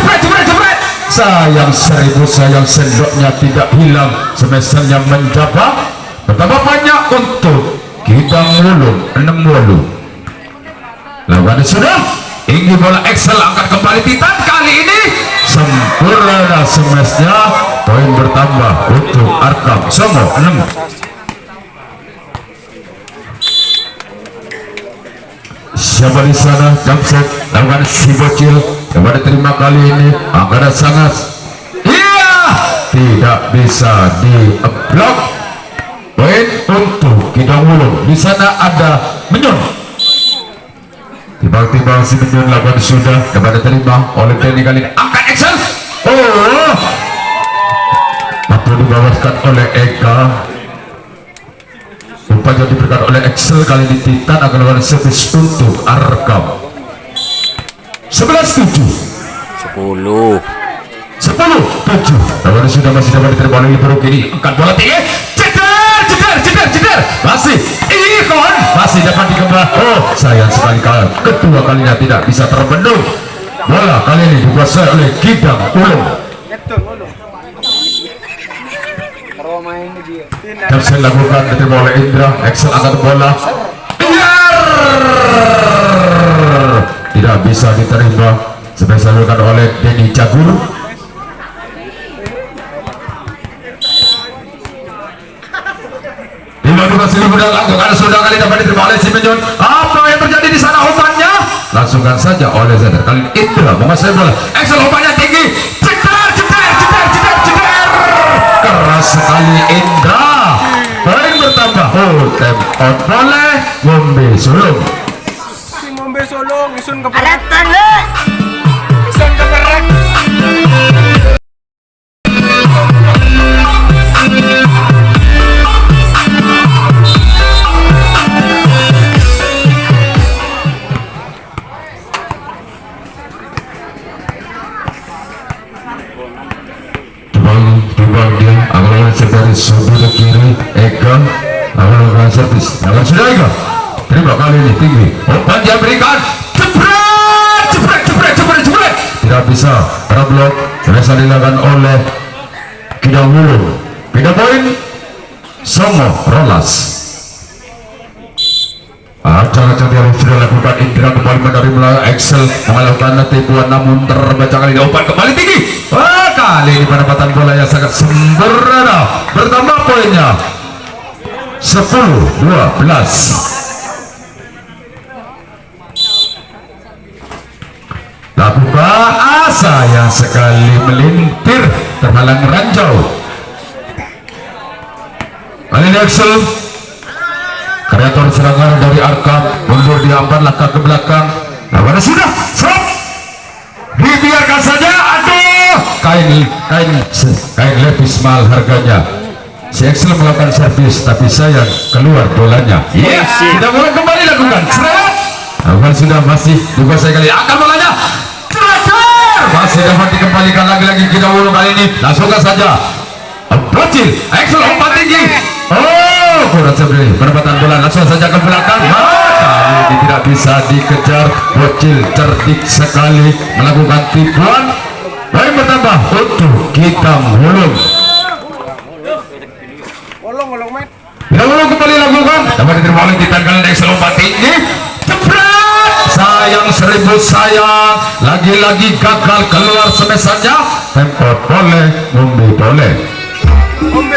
Sayang 1000, sayang sendoknya tidak hilang. Smashnya mencapai bertambah banyak untuk kita mulung 60. Lawan sudah tinggi bola Excel, angkat kembali Titan. Kali ini sempurna smashnya, poin bertambah untuk Arkham Somo 6. Siapa di sana? Jump set lakukan si bocil dapat diterima. Kali ini angkatan sangat tidak bisa di-block. Poin untuk kita mulung. Di sana ada Menyon. Tiba-tiba si Menyon lakukan sudah dapat diterima oleh Denny. Kali ini angkat Excel. Mampu dibawaskan oleh Eka. Upaya diberikan oleh Excel. Kali ini Titan akan melakukan servis untuk Arkham. 11-7. 10-7. Lawan sudah masih dapat diterima oleh libero kiri. Angkat bola tinggi. Jedar. Masih ikon. Masih dapat dikembang. Sayang sekali kedua kalinya tidak bisa terbendung. Bola kali ini dikuasai oleh Gidang Ulung. Excel lakukan diterima oleh Indra. Excel angkat bola. Tidak bisa diterima. Sebesar dilakukan oleh Denny Cagur. Tiba-tiba sudah lakukan sudah kali dapat diterima oleh si Menyon. Apa yang terjadi di sana? Umpannya langsungkan saja oleh Zeder. Kali ini Indra menguasai bola. Excel umpannya tinggi. Jedar. Keras sekali Indra. Poin bertambah. Oh, tempat boleh ngombe sulung. Si ngombe solong, isun ke Ada tanda. isun ke perak. Tubang dia awalnya dari sudut kiri Eka awalnya servis akan sudah Eka terima kali ini tinggi umpan dia berikan jepret tidak bisa karena blok selesai dilakukan oleh Kidang Wulu pindah poin Songo Rolas. Acara-acara yang sudah lakukan Indra kembali menerima Excel melakukan tipuan namun terbaca kali ini umpan kembali tinggi. Kali ini pendapatan bola yang sangat sempurna bertambah poinnya 10-12. Lakukan asa yang sekali melintir terhalang ranjau. Kali ini Excel kreator serangan dari Arkam mundur diampan langkah ke belakang. Nah, mana sudah stop dibiarkan saja. Aduh, kain lepis mahal harganya. Si Excel melakukan servis tapi sayang keluar bolanya. Iya, tidak boleh kembali lakukan seret. Akan sudah masih dikuasai kali akan bolanya terakhir masih dapat dikembalikan lagi kita ulang kali ini langsungkan saja Bocil Excel umpan tinggi. Oh, kurang sebeli penempatan bola langsung saja ke belakang. Kali ini tidak bisa dikejar. Bocil cerdik sekali melakukan tipuan. Baik bertambah untuk kita Hulung. Olong met. Bila Hulung kembali lakukan dapat diterima oleh Titan kali ini Excel umpan tinggi. Jebret sayang seribu sayang lagi-lagi gagal keluar semesannya. Tempo boleh ngombe boleh. Ngombe.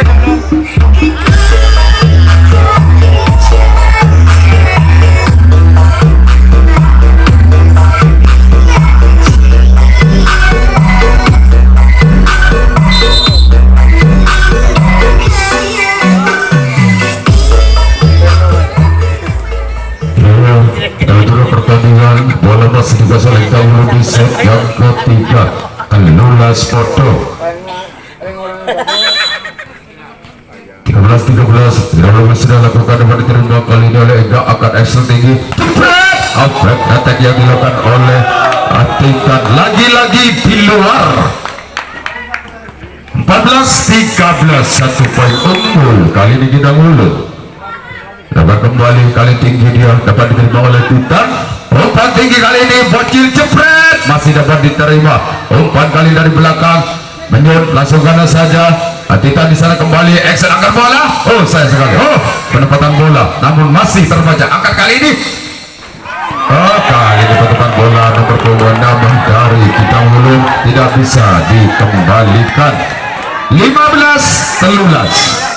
Pertandingan bola masih dikuasai oleh Dahulu di set yang ketiga. Kalula Sporto 13-13 Dahulu sudah lakukan dapat diterima kali ini oleh Ega akan Excel tinggi. Outbreak attack yang dilakukan oleh Atikan lagi-lagi di luar. 14-13 satu poin unggul kali ini kita Hulu. Dapat kembali kali tinggi dia dapat diterima oleh Titan. Umpan tinggi kali ini Bocil jepret masih dapat diterima. Umpan kali dari belakang menyut langsung kanan saja. Titan di sana kembali Excel angkat bola. Oh sayang sekali. Oh penempatan bola namun masih terbaca angkat kali ini. Oh kali ini penempatan bola nomor 26 dari kita Hulu tidak bisa dikembalikan. 15-13.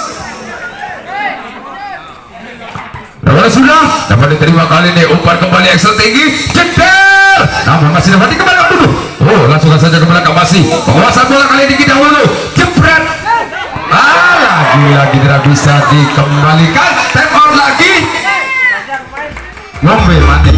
Dapat sudah dapat diterima kali ini umpan kembali Excel tinggi jeder namun masih dapat dikembalikan dulu. Oh langsung saja ke belakang masih penguasaan bola kali ini kita Hulu jebret lagi-lagi tidak bisa dikembalikan. Tap out lagi ngombe mati.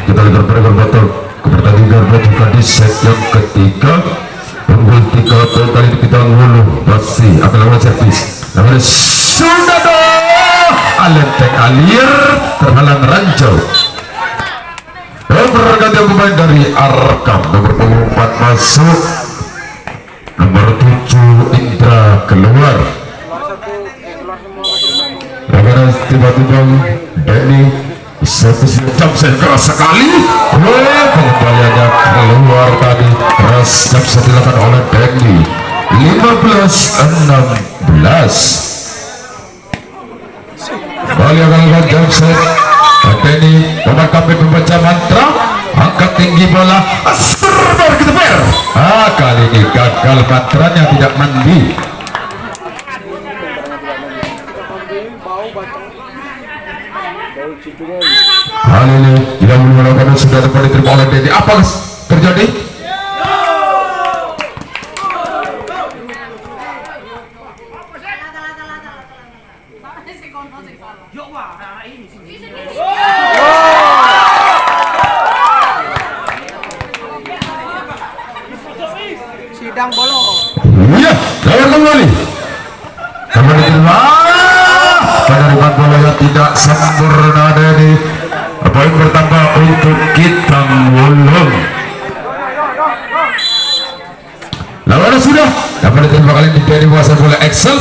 Kita lihat berbotol pertandingan juga di set yang ketiga. Unggul 3 poin kali ini kita Hulu masih akan lawan servis. Namanya sudah dong. Alentek alir terhalang ranjau. Nomor ganti pemain dari Arkam nomor 4 masuk. Nomor 7 Indra keluar. Karena tiba-tiba Denny servis jam set keras sekali. Pengembaliannya keluar tadi keras jam set dilakukan oleh Denny. 15-16. Kembali akan lakukan jam set. Denny pemain kapten membaca mantra angkat tinggi bola serbar ke teper. Kali kali ini gagal mantranya, tidak mandi. Kali ini tidak melakukan, sudah dapat diterima oleh Dedi. Apa terjadi? Sidang bolong. Iya, lawan kembali. Kembali diterima. Penerimaan bola yang tidak sempurna dari poin bertambah untuk Kitang Wulung. Lawan sudah dapat diterima kali ini dari kuasa bola Excel.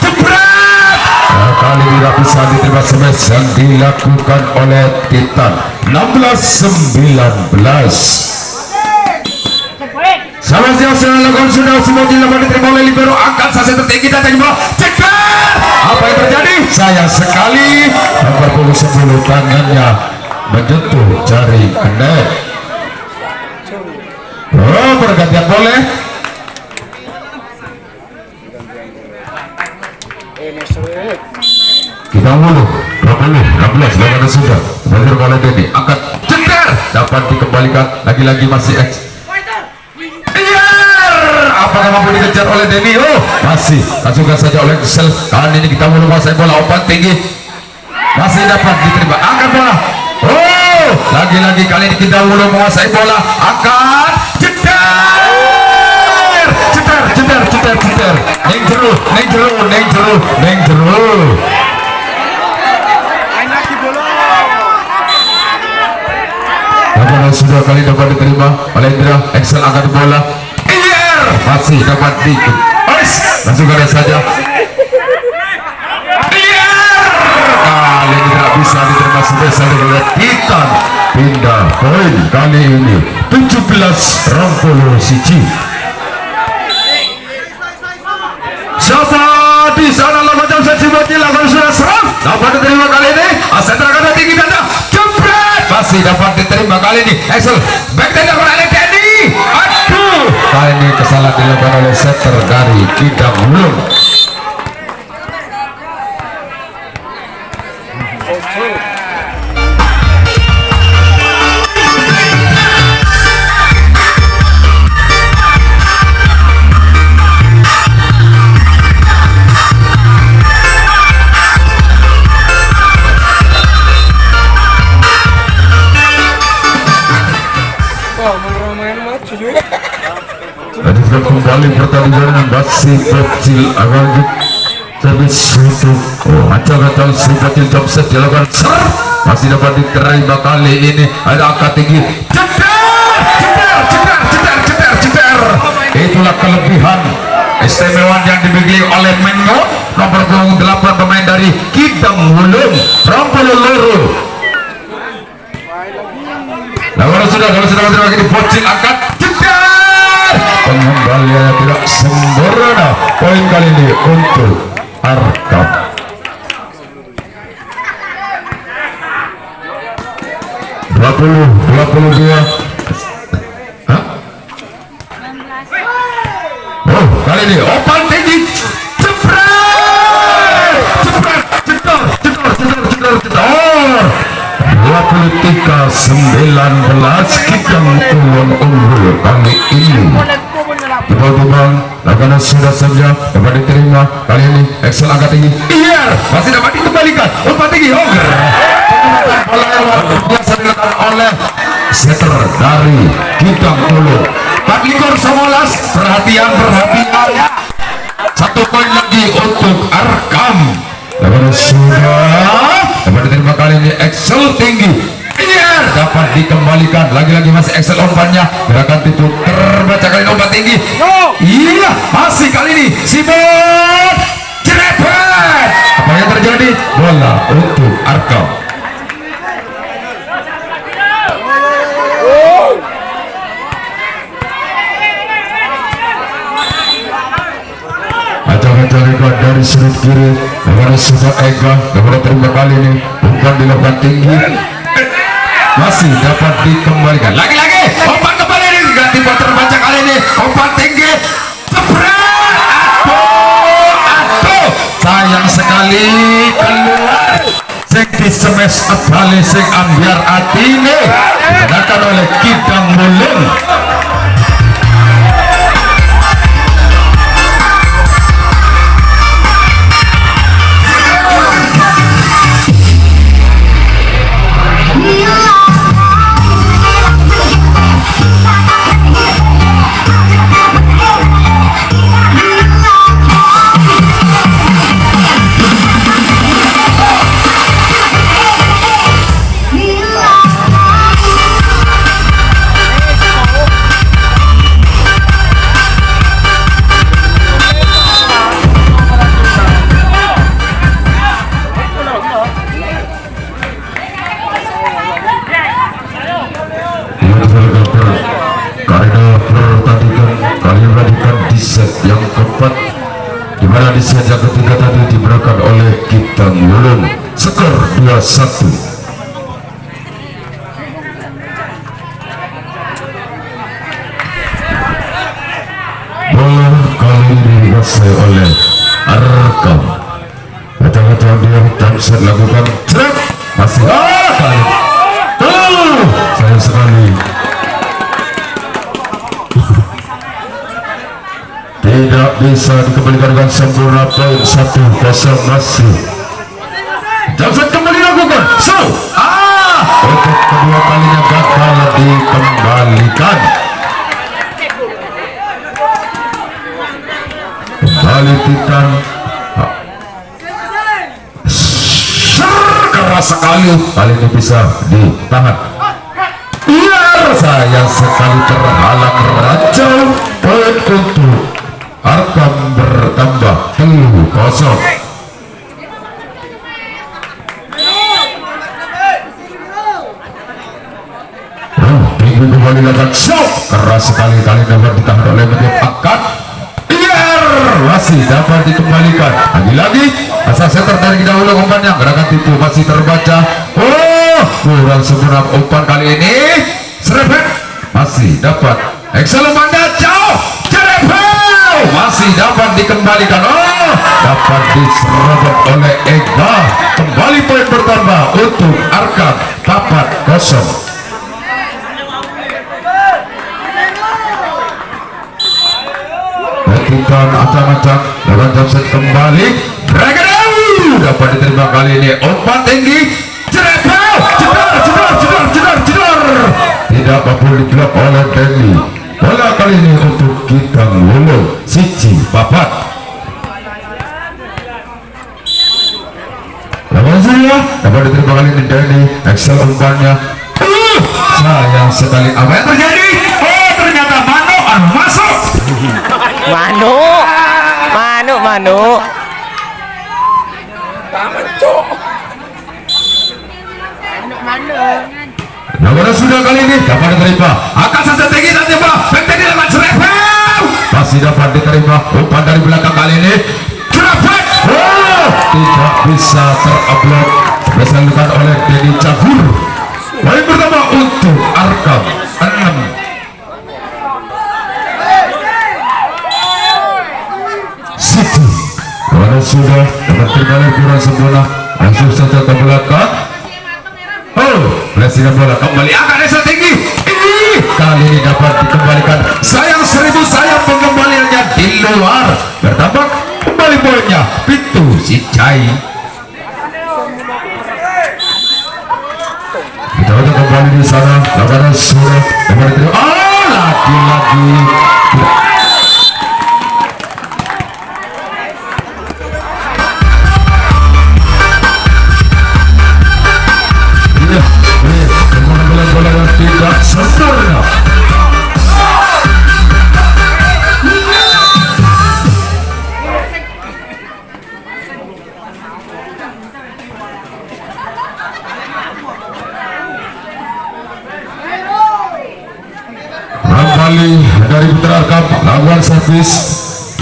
Jebret. Nah, kali ini tidak bisa diterima smash yang dilakukan oleh Titan. 16-19. Sama siapa yang lakukan sudah semua dilakukan, diterima oleh libero, angkat sasaran tertinggi dan bola cekat. Apa yang terjadi? Sayang sekali nomor punggung 10 tangannya menyentuh jari net. Oh, pergantian boleh. Kita mulu 16 lawan sudah belajar bola Dedi, angkat cekat, dapat dikembalikan lagi-lagi masih X. Apakah mampu dikejar oleh Denny? Oh, masih langsungkan saja oleh Excel. Kali ini kita mau menguasai bola, umpan tinggi masih dapat diterima, angkat bola. Oh, lagi-lagi kali ini kita mau menguasai bola, angkat cetar. Neng jeru. Enak di bola. Bola sudah kali dapat diterima oleh Indra. Excel angkat bola, masih dapat di langsung saja. Kali ini tidak bisa diterima sebesar oleh Titan. Pindah poin kali ini 17-21. Siapa di sana lah macam saya cibati lawan sudah serang, dapat diterima kali ini. Asentra kata tinggi dada, jebret, masih dapat diterima kali ini. Excel back tender oleh Denny. Aduh, kali ini kesalahan dilakukan oleh setter dari Kitang Wulung. Lanjutkan kembali pertandingan masih kecil akan servis untuk acak-acak servis jump set dilakukan masih dapat diterima kali ini. Ada angka tinggi, cetar. Itulah kelebihan istimewaan yang dimiliki oleh Mengo nomor 8 pemain dari Kitang Wulung, Rompolo Loro. Lawan sudah bagi di bocil, angkat cetar. Pengembalian tidak sempurna, poin kali ini untuk Arkam. Oh, kali ini open tinggi, cetar. 23-19 Kitang Wulung unggul kali ini. Tiba-tiba lakukan sudah saja dapat diterima kali ini. Excel angkat tinggi, masih dapat dikembalikan, umpan tinggi, bola biasa dilakukan oleh setter dari Kitang Wulung. 14-19, perhatian, satu poin lagi untuk Arkam. Lakukan sudah dapat diterima kali ini. Excel tinggi, dapat dikembalikan lagi-lagi masih Excel umpannya, gerakan itu terbaca kali ini, umpan tinggi. Iya, masih kali ini Simon Jerepet. Apa yang terjadi? Bola untuk Arkam. Acak-acak dari sudut kiri, kepada Sudah Ega, kepada terima kali ini umpan dilakukan tinggi, masih dapat dikembalikan lagi-lagi umpan kembali ini tiba terbaca kali ini umpan tinggi jebret, aduh sayang sekali keluar sing disemes bali sing ambiar atine digunakan oleh Kidang Mulung. Yang keempat di mana di set yang ketiga tadi diberikan oleh Kidang Mulung, skor 2-1. Bola kali ini dikuasai oleh Arkam. Kacang-kacang dia dan set lakukan trap masih kali sayang sekali tidak bisa dikembalikan dengan sempurna. Poin 1-0 masih. Johnson kembali lakukan untuk kedua kalinya gagal dikembalikan. Kembali Titan keras sekali, kali ini bisa ditahan. Biar sayang sekali terhalang racau. Poin untuk Arkam bertambah 3-0. Tinggi kembali lakukan shot keras sekali, kali dapat ditahan oleh Medip angkat. Biar masih dapat dikembalikan lagi-lagi asal setter dari dahulu umpannya gerakan tipu masih terbaca. Kurang sempurna umpan kali ini. Serepet masih dapat Excel umpannya jauh, masih dapat dikembalikan. Dapat diserobot oleh Ega. Kembali poin bertambah untuk Arkam 4-0. Titan acak-acak dalam Johnson kembali dapat diterima kali ini umpan tinggi jedar tidak mampu digelap oleh Denny. Bola kali ini untuk Kidang Mulung 1-4. Lawan saya dapat diterima kali ini Denny. Excel umpannya sayang sekali. Apa yang terjadi? Ternyata Manu masuk. Manu. Namun sudah kali ini dapat diterima. Akan saja tinggi dan tiba. Bertengger dengan Cerepel. Masih dapat diterima. Umpan dari belakang kali ini. Cerepel. Tidak bisa terupload. Dilakukan oleh Denny Cagur. Poin pertama untuk Arkam 6. City. Namun sudah dapat terima kurang sempurna. Langsung saja ke belakang. Presiden bola kembali akan desa tinggi. Kali ini dapat dikembalikan. Sayang 1000 sayang pengembaliannya di luar. Bertambah kembali poinnya Pintu Sicai. Kita akan kembali di sana. Lawan sudah kembali terima. Lagi-lagi. Bola yang tidak sempurna. Kembali dari Putra Arkam lawan servis.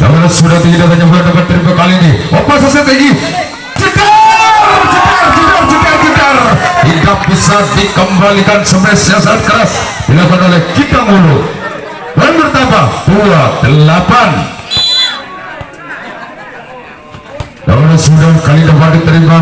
Lawan sudah tidak hanya bola dapat terima kali ini. Opa strategi. Tidak bisa dikembalikan, smash yang sangat keras dilakukan oleh Kidang Mulung. poin bertambah 28. Lawan sudah kali dapat diterima.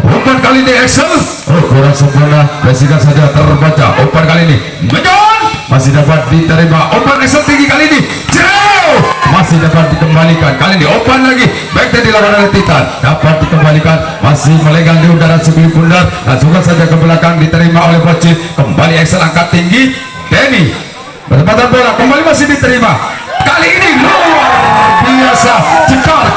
Umpan kali ini Excel. Oh, kurang sempurna. Basikan saja terbaca. Umpan kali ini menyon. Masih dapat diterima. Umpan Excel tinggi kali ini. Jauh. Masih dapat dikembalikan. Kali ini umpan lagi. Baik tadi lawan oleh Titan. Dapat dikembalikan. Masih melenggang di udara sebelum pundar. Langsungkan saja ke belakang. Diterima oleh Bocil. Kembali Excel angkat tinggi. Denny. Bertempatan bola. Kembali masih diterima. Kali ini luar biasa. Cekar.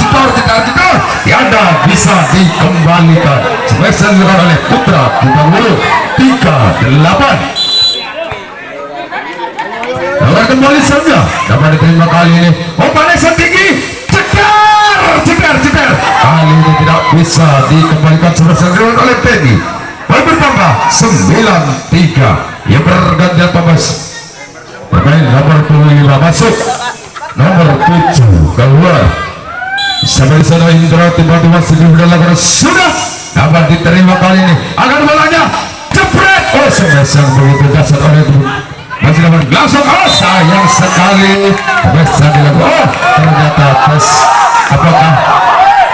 Tiada bisa dikembalikan. Spesial dilakukan oleh Putra Bulu 38. Lawan kembali saja dapat diterima kali ini. Umpan yang tinggi. Cekar. Kali ini tidak bisa dikembalikan. Spesial dilakukan oleh Teddy. Poin bertambah 9-3. Yang bergantian Thomas. Pemain nomor 25 masuk. Nomor 7 keluar. Sampai di sana Indra tiba-tiba sudah lakukan sudah dapat diterima kali ini. Akan bolanya jepret. Oh, sebesar begitu dasar oleh itu. Masih dapat langsung. Oh, sayang sekali. Bisa dilakukan. Oh, ternyata tes. Apakah?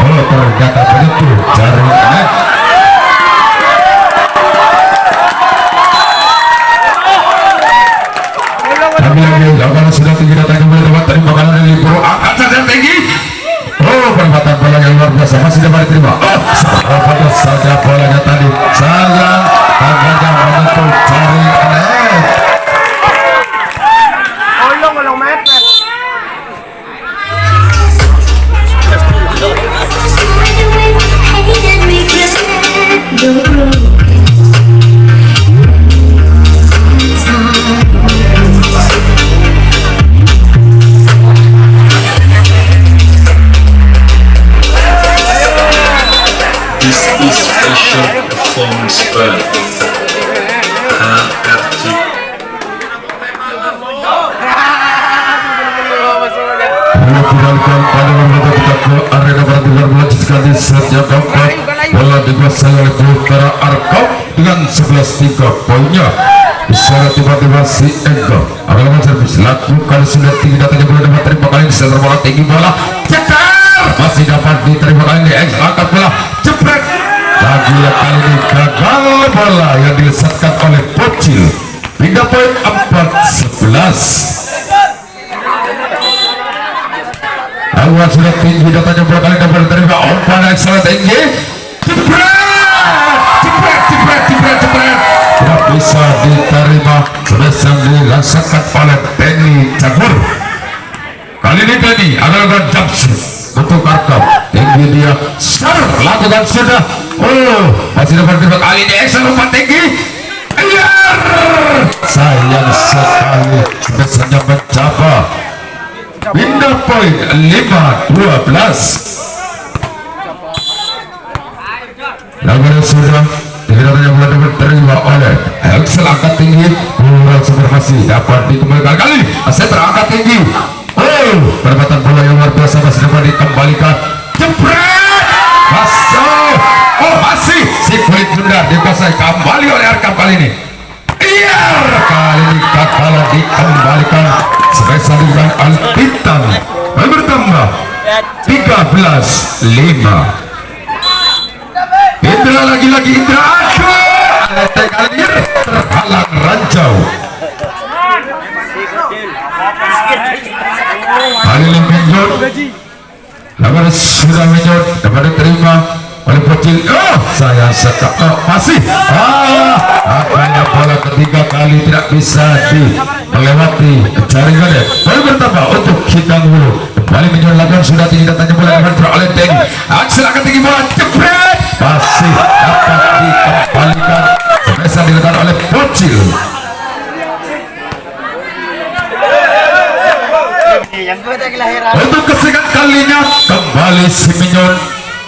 Oh, ternyata begitu jaringan. Tapi lagi lakukan sudah tinggi datang kembali dapat terima kali dari Pro angkat saja tinggi. Oh, perempatan bola yang luar biasa masih dapat diterima. Oh, seberapa saja bolanya tadi. Sayang, tangannya menyentuh jaringan. Walang met. This is a short performance burn. HRT. Dikembalikan pada membuka kita ke arena pertandingan bola sekali set yang keempat. Bola dikuasai oleh Putra Arkam dengan 11-3 poinnya. Secara tiba-tiba si Engel akan servis lakukan sudah tinggi datanya bola dapat terima kali ini setelah bola tinggi bola cekar masih dapat diterima kali ini X angkat bola jepret lagi kali ini gagal bola yang dilesatkan oleh Bocil. Pindah poin 4-11. Lawan sudah tinggi datanya bola kali dapat diterima umpan yang sangat tinggi jepret tidak bisa diterima sebesar dilaksanakan oleh Denny Cagur. Kali ini Denny akan jump shoot untuk Arkam tinggi dia lakukan sudah. Oh, masih dapat diterima kali ini Excel umpan tinggi. Sayang sekali sebesarnya mencapai pindah poin 5-12. Lawan sudah tidak yang boleh diterima oleh Excel angkat tinggi. Masih dapat dikembalikan kali ini Asep angkat tinggi. Oh, perempatan bola yang luar biasa masih dapat dikembalikan jepret masuk. Oh, masih si kulit bundar dikuasai kembali oleh Arkam kali ini. Iya, kali ini gagal dikembalikan sebesar dengan Alpitan bertambah 13-5. Indra lagi-lagi Indra kali ini terhalang ranjau. Kali ini menjot lawan sudah menjot dapat diterima oleh Bocil. Oh, sayang sekali. Oh, masih akhirnya bola ketiga kali tidak bisa melewati jaringannya. Bola bertambah untuk Hitang Hulu. Kembali menjot lawan sudah tinggi datanya bola dapat oleh Denny. Axel akan tinggi bola jepret masih dapat dikembalikan sebesar dilakukan oleh Bocil. Untuk kesekian kalinya kembali Simeon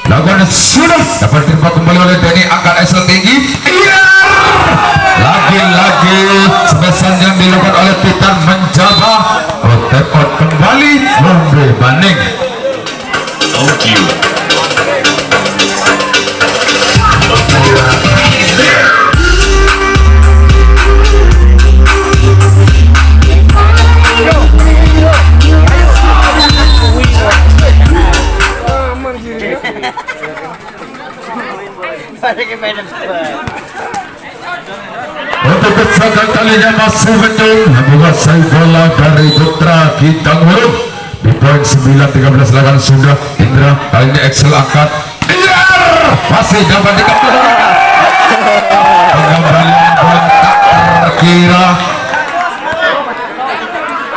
lakukan sudah dapat diterima kembali oleh Denny angkat Excel tinggi. Iya, lagi-lagi sebesar yang dilakukan oleh Titan mencoba tap out kembali Lombe Banding. Audio. untuk kesekian kalinya masih menguasai bola dari Putra Kitang Huruf di poin 9-13 lawan sudah Indra kali ini Excel angkat masih dapat dikembalikan pengembalian bola tak terkira.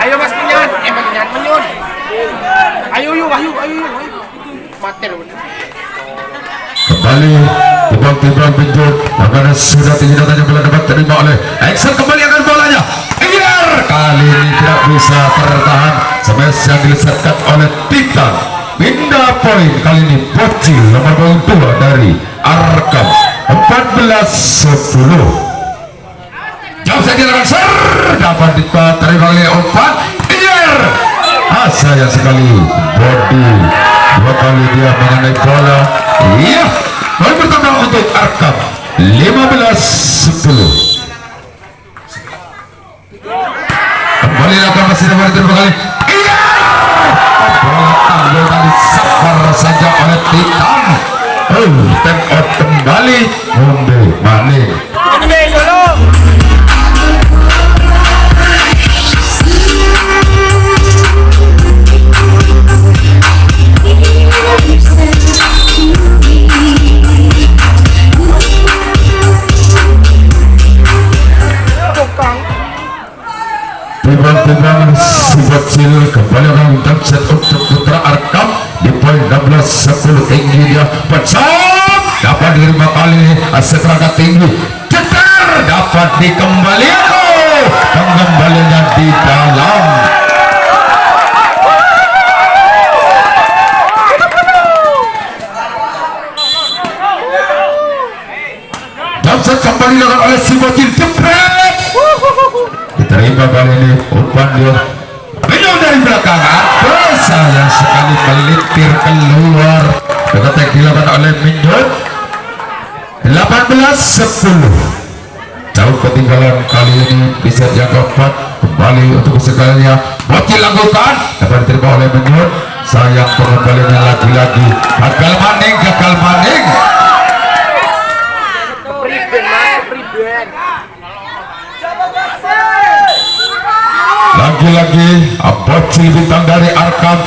Ayo Mas Menyan, Menyan menyun. Ayo mater. Kembali tiba-tiba pintu karena sudah tinggi datanya bola dapat terima oleh Excel kembali akan bolanya kali ini tidak bisa tertahan smash yang dilesatkan oleh Titan pindah poin kali ini bocil nomor poin 2 dari Arkam 14-10 jauh saja dengan ser dapat diterima oleh umpan sayang sekali body dua kali dia mengenai bola iya poin pertama untuk Arkam 15-10 kembali akan masih dapat terbekali iya bola tanggul tadi safar saja oleh Titan time out kembali Munde Maning tiba-tiba si bocil kembali akan menang set untuk Putra Arkam di poin 16-10 tinggi dia pecah dapat diterima kali ini aset rangka tinggi cetar dapat dikembalikan pengembaliannya di dalam Jamset kembali dilakukan oleh si bocil jepret diterima kali ini umpan dia minum dari belakang sayang sekali melitir keluar dekat dilakukan oleh Minjot 18-10 jauh ketinggalan kali ini bisa yang keempat kembali untuk sekalinya bocil lakukan dapat diterima oleh Minjot sayang pengembaliannya lagi-lagi gagal maning lagi-lagi bocil bintang dari Arkam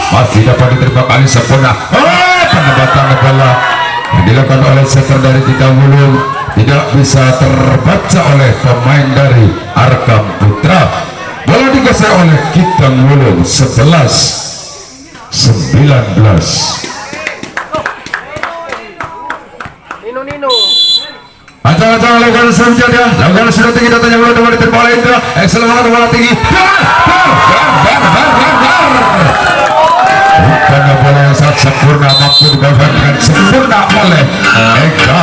masih dapat diterima kali sempurna penempatan bola yang dilakukan oleh setter dari Titan Wulung tidak bisa terbaca oleh pemain dari Arkam Putra bola digeser oleh Titan Wulung 11-19 Nino Acang-acang lakukan senjata lakukan sudah tinggi datanya bola dapat diterima oleh Indra Excel bola tinggi bukannya bola yang sangat sempurna mampu dibawakan dengan sempurna oleh Eka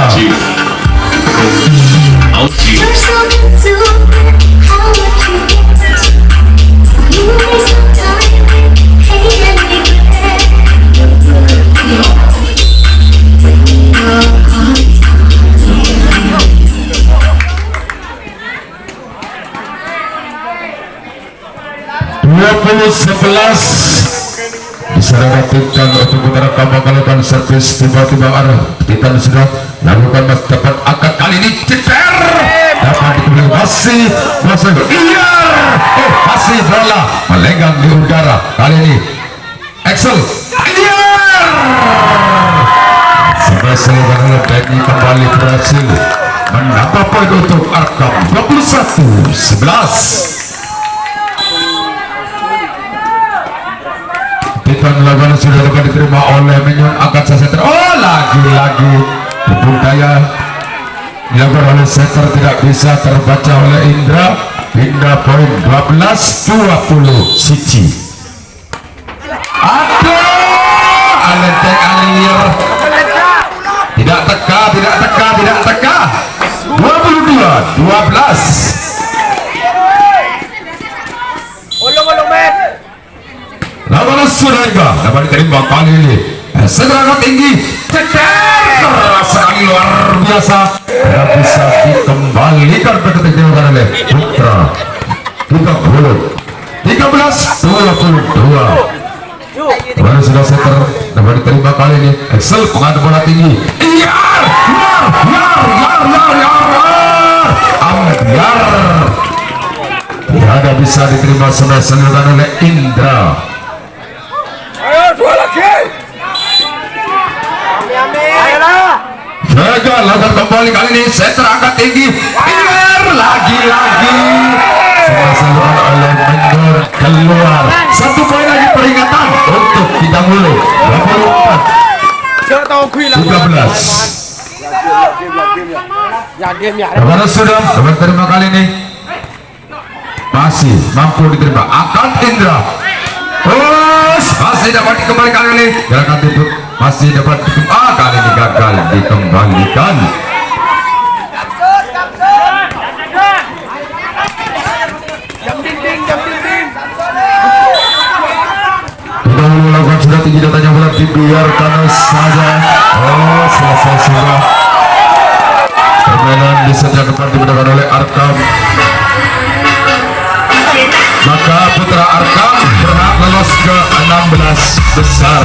bisa dapatkan untuk Putra Kambang kalakan servis tiba-tiba arah Titan sudah lakukan mas dapat angkat kali ini cecer dapat dikembali masih iya masih bola melenggang di udara kali ini Excel iya sampai seluruh oleh Benny kembali berhasil menambah poin untuk Arkam 21-11 Titan lawan sudah dapat diterima oleh Minyon angkat setter lagi-lagi budaya dilakukan oleh setter tidak bisa terbaca oleh Indra hingga poin 12-20 Sici alenteng alir tidak teka 22-12 Ulung met. lawan Suraiga dapat diterima kali ini serangan tinggi cecer sekali luar biasa tidak bisa dikembalikan ketika oleh Putra kita Hulu 13-22 baru sudah setter dapat diterima kali ini Excel pengadu bola tinggi bisa diterima sudah dilakukan oleh Indra. Ayo, dua lagi. Ayolah. Gagal lakukan kembali kali ini set terangkat tinggi. Indra lagi-lagi dilakukan oleh Mendur keluar. Satu poin lagi peringatan untuk kita mulai 24 Jangan tahu gue lah. 13. Ya game ya. Bagaimana sudah dapat terima kali ini masih mampu diterima akan Indra. Masih dapat dikembalikan ini gerakan tutup masih dapat kali ini gagal dikembalikan. Jam dinding. Kita melakukan sudah tinggi datanya bola dibiarkan saja. Selesai sudah. Permainan di setia depan dimenangkan oleh Arkam. Maka putra Arkam berhak lolos ke 16 besar.